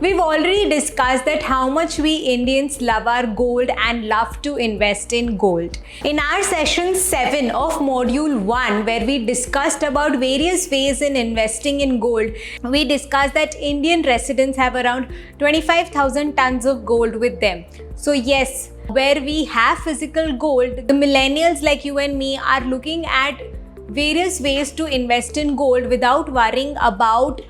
We've already discussed that how much we Indians love our gold and love to invest in gold. In our session 7 of module 1, where we discussed about various ways in investing in gold, we discussed that Indian residents have around 25,000 tons of gold with them. So yes, where we have physical gold, the millennials like you and me are looking at various ways to invest in gold without worrying about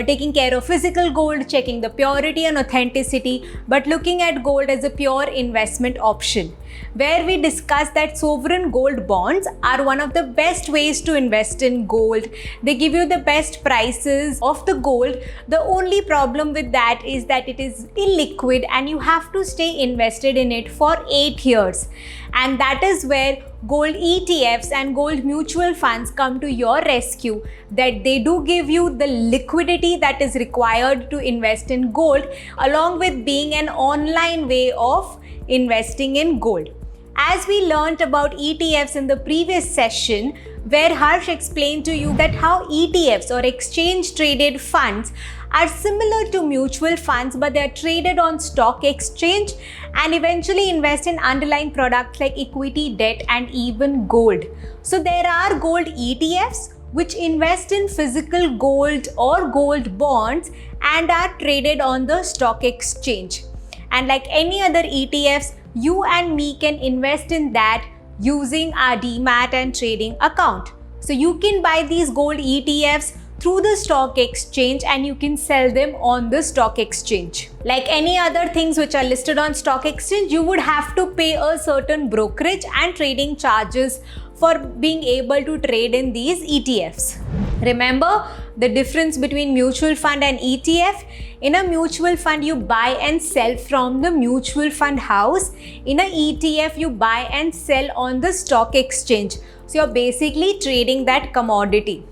taking care of physical gold, checking the purity and authenticity, but looking at gold as a pure investment option. Where we discussed that sovereign gold bonds are one of the best ways to invest in gold. They give you the best prices of the gold. The only problem with that is that it is illiquid and you have to stay invested in it for 8 years. And that is where gold ETFs and gold mutual funds come to your rescue, that they do give you the liquidity that is required to invest in gold, along with being an online way of investing in gold. As we learnt about ETFs in the previous session, where Harsh explained to you that how ETFs or exchange traded funds are similar to mutual funds, but they are traded on stock exchange and eventually invest in underlying products like equity, debt and even gold. So there are gold ETFs which invest in physical gold or gold bonds and are traded on the stock exchange. And like any other ETFs, you and me can invest in that using our demat and trading account. So you can buy these gold ETFs through the stock exchange and you can sell them on the stock exchange. Like any other things which are listed on stock exchange, you would have to pay a certain brokerage and trading charges for being able to trade in these ETFs. Remember the difference between mutual fund and ETF? In a mutual fund, you buy and sell from the mutual fund house. In a ETF, you buy and sell on the stock exchange. So you're basically trading that commodity.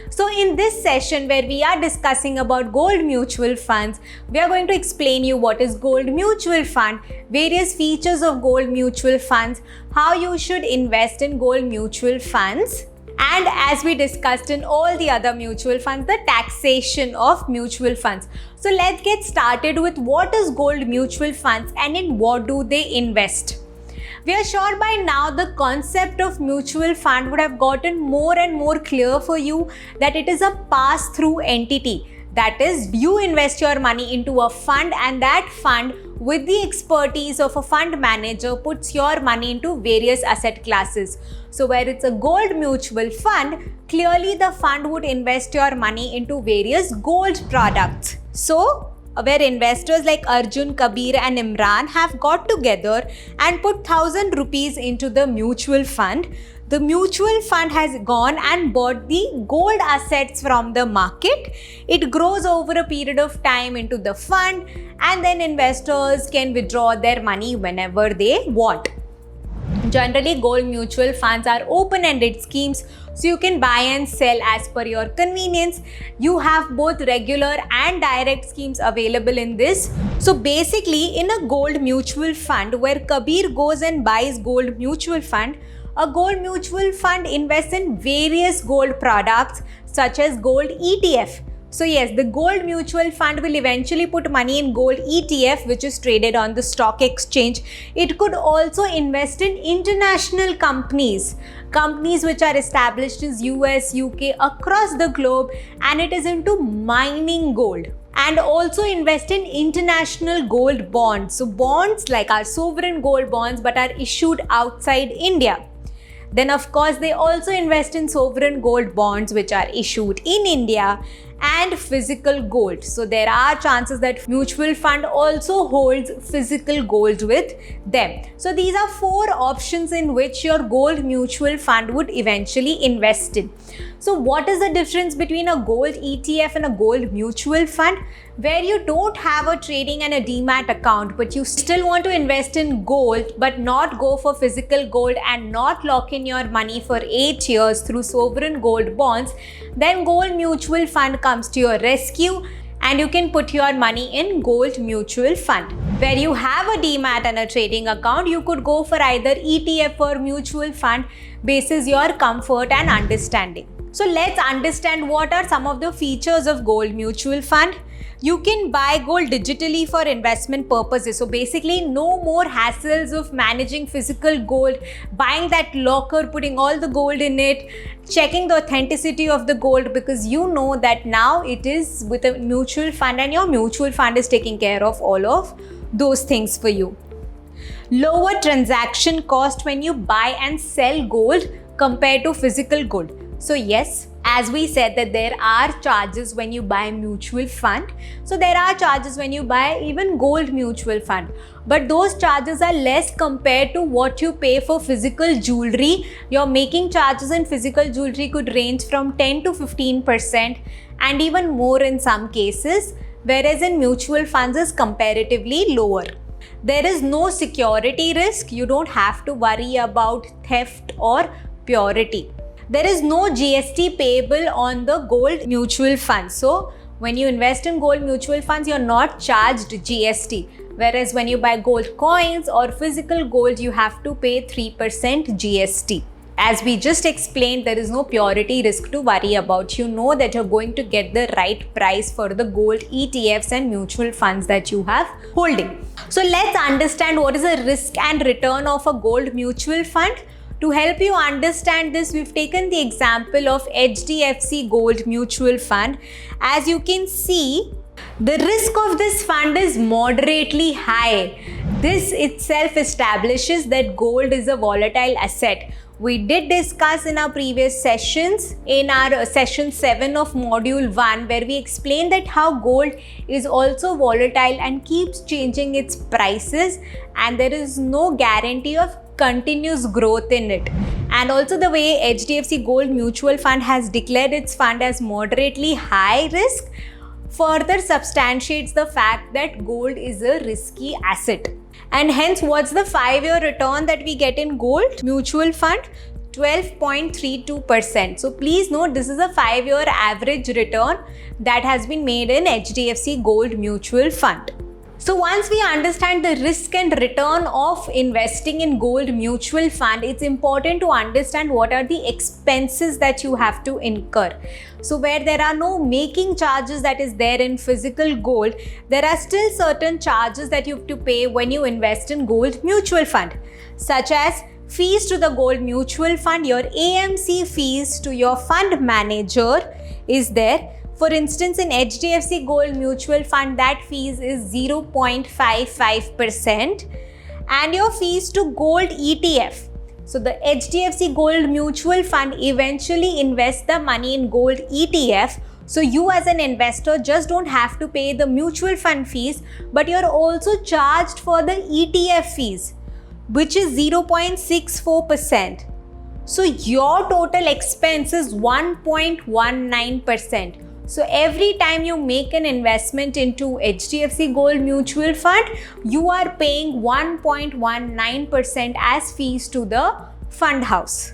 So in this session where we are discussing about gold mutual funds, we are going to explain you what is gold mutual fund, various features of gold mutual funds, how you should invest in gold mutual funds, and as we discussed in all the other mutual funds, the taxation of mutual funds. So let's get started with what is gold mutual funds and in what do they invest. We are sure by now the concept of mutual fund would have gotten more and more clear for you, that it is a pass-through entity. That is, you invest your money into a fund and that fund, with the expertise of a fund manager, puts your money into various asset classes. So where it's a gold mutual fund, clearly the fund would invest your money into various gold products. So where investors like Arjun, Kabir and Imran have got together and put 1,000 rupees into the mutual fund, the mutual fund has gone and bought the gold assets from the market. It grows over a period of time into the fund and then investors can withdraw their money whenever they want. Generally, gold mutual funds are open-ended schemes, so you can buy and sell as per your convenience. You have both regular and direct schemes available in this. So basically, in a gold mutual fund where Kabir goes and buys gold mutual fund, a gold mutual fund invests in various gold products such as gold ETF. So yes, the gold mutual fund will eventually put money in gold ETF, which is traded on the stock exchange. It could also invest in international companies which are established in US, UK, across the globe, and it is into mining gold. And also invest in international gold bonds. So bonds like our sovereign gold bonds but are issued outside India. Then of course they also invest in sovereign gold bonds which are issued in India and physical gold. So there are chances that mutual fund also holds physical gold with them. So these are 4 options in which your gold mutual fund would eventually invest in. So what is the difference between a gold ETF and a gold mutual fund? Where you don't have a trading and a demat account, but you still want to invest in gold but not go for physical gold and not lock in your money for 8 years through sovereign gold bonds, then gold mutual fund comes to your rescue and you can put your money in gold mutual fund. Where you have a demat and a trading account, you could go for either ETF or mutual fund basis your comfort and understanding. So let's understand what are some of the features of gold mutual fund. You can buy gold digitally for investment purposes. So basically, no more hassles of managing physical gold, buying that locker, putting all the gold in it, checking the authenticity of the gold, because you know that now it is with a mutual fund and your mutual fund is taking care of all of those things for you. Lower transaction cost when you buy and sell gold compared to physical gold. So yes, as we said that there are charges when you buy mutual fund. So there are charges when you buy even gold mutual fund. But those charges are less compared to what you pay for physical jewelry. Your making charges in physical jewelry could range from 10 to 15% and even more in some cases, whereas in mutual funds is comparatively lower. There is no security risk. You don't have to worry about theft or purity. There is no GST payable on the gold mutual fund. So when you invest in gold mutual funds, you're not charged GST. Whereas when you buy gold coins or physical gold, you have to pay 3% GST. As we just explained, there is no purity risk to worry about. You know that you're going to get the right price for the gold ETFs and mutual funds that you have holding. So let's understand what is the risk and return of a gold mutual fund. To help you understand this, we've taken the example of HDFC Gold Mutual Fund. As you can see, the risk of this fund is moderately high. This itself establishes that gold is a volatile asset. We did discuss in our previous sessions, in our session 7 of module 1, where we explained that how gold is also volatile and keeps changing its prices, and there is no guarantee of continuous growth in it. And also the way HDFC Gold Mutual Fund has declared its fund as moderately high risk further substantiates the fact that gold is a risky asset. And hence, what's the 5-year return that we get in gold mutual fund? 12.32%. So please note, this is a 5-year average return that has been made in HDFC Gold Mutual Fund. So once we understand the risk and return of investing in gold mutual fund, it's important to understand what are the expenses that you have to incur. So where there are no making charges that is there in physical gold, there are still certain charges that you have to pay when you invest in gold mutual fund, such as fees to the gold mutual fund, your AMC fees to your fund manager is there. For instance, in HDFC Gold Mutual Fund, that fees is 0.55%, and your fees to gold ETF. So the HDFC Gold Mutual Fund eventually invests the money in gold ETF. So you as an investor just don't have to pay the mutual fund fees, but you're also charged for the ETF fees, which is 0.64%. So your total expense is 1.19%. So every time you make an investment into HDFC Gold Mutual Fund, you are paying 1.19% as fees to the fund house.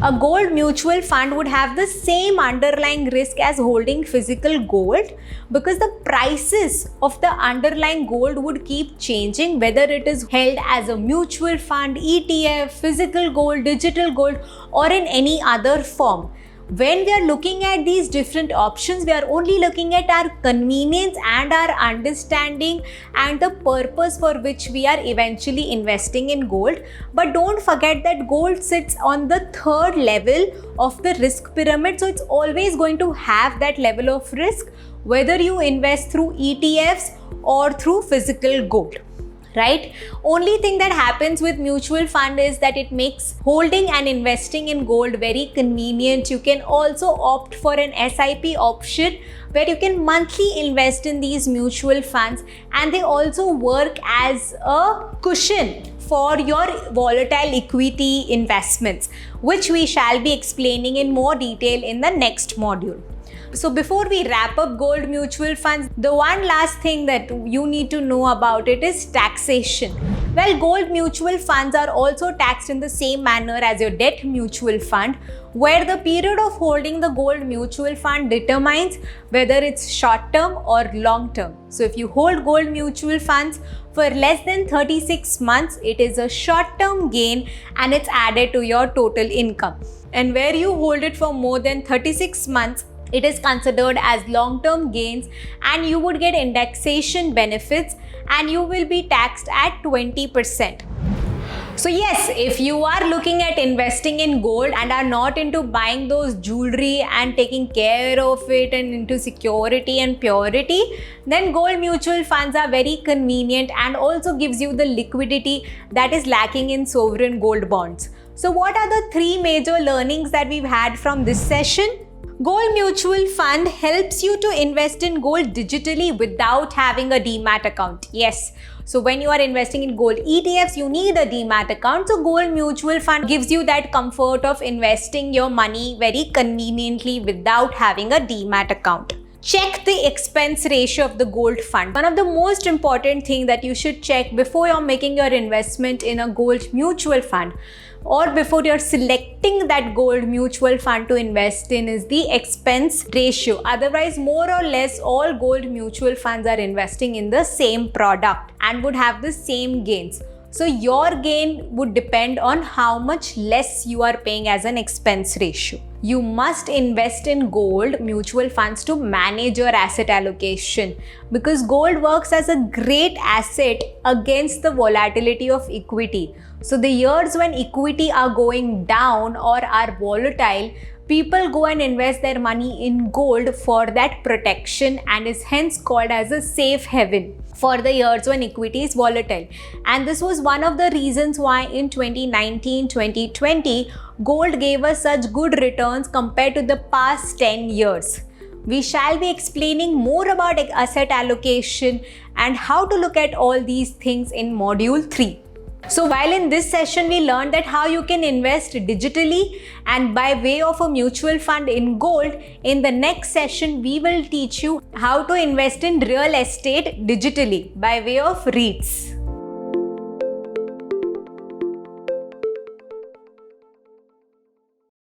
A gold mutual fund would have the same underlying risk as holding physical gold, because the prices of the underlying gold would keep changing, whether it is held as a mutual fund, ETF, physical gold, digital gold, or in any other form. When we are looking at these different options, we are only looking at our convenience and our understanding and the purpose for which we are eventually investing in gold. But don't forget that gold sits on the 3rd level of the risk pyramid. So it's always going to have that level of risk, whether you invest through ETFs or through physical gold. Right? Only thing that happens with mutual fund is that it makes holding and investing in gold very convenient. You can also opt for an SIP option where you can monthly invest in these mutual funds, and they also work as a cushion for your volatile equity investments, which we shall be explaining in more detail in the next module. So before we wrap up gold mutual funds, the one last thing that you need to know about it is taxation. Well, gold mutual funds are also taxed in the same manner as your debt mutual fund, where the period of holding the gold mutual fund determines whether it's short term or long term. So if you hold gold mutual funds for less than 36 months, it is a short term gain and it's added to your total income. And where you hold it for more than 36 months, It is considered as long-term gains and you would get indexation benefits and you will be taxed at 20%. So yes, if you are looking at investing in gold and are not into buying those jewelry and taking care of it and into security and purity, then gold mutual funds are very convenient and also gives you the liquidity that is lacking in sovereign gold bonds. So what are the three major learnings that we've had from this session? Gold mutual fund helps you to invest in gold digitally without having a demat account. Yes. So when you are investing in gold ETFs, you need a demat account. So gold mutual fund gives you that comfort of investing your money very conveniently without having a demat account. Check the expense ratio of the gold fund. One of the most important things that you should check before you're making your investment in a gold mutual fund or before you're selecting that gold mutual fund to invest in is the expense ratio. Otherwise, more or less all gold mutual funds are investing in the same product and would have the same gains. So your gain would depend on how much less you are paying as an expense ratio. You must invest in gold mutual funds to manage your asset allocation because gold works as a great asset against the volatility of equity. So the years when equity are going down or are volatile, people go and invest their money in gold for that protection and is hence called as a safe haven for the years when equity is volatile. And this was one of the reasons why in 2019-2020, gold gave us such good returns compared to the past 10 years. We shall be explaining more about asset allocation and how to look at all these things in module 3. So while in this session we learned that how you can invest digitally and by way of a mutual fund in gold, in the next session we will teach you how to invest in real estate digitally by way of REITs.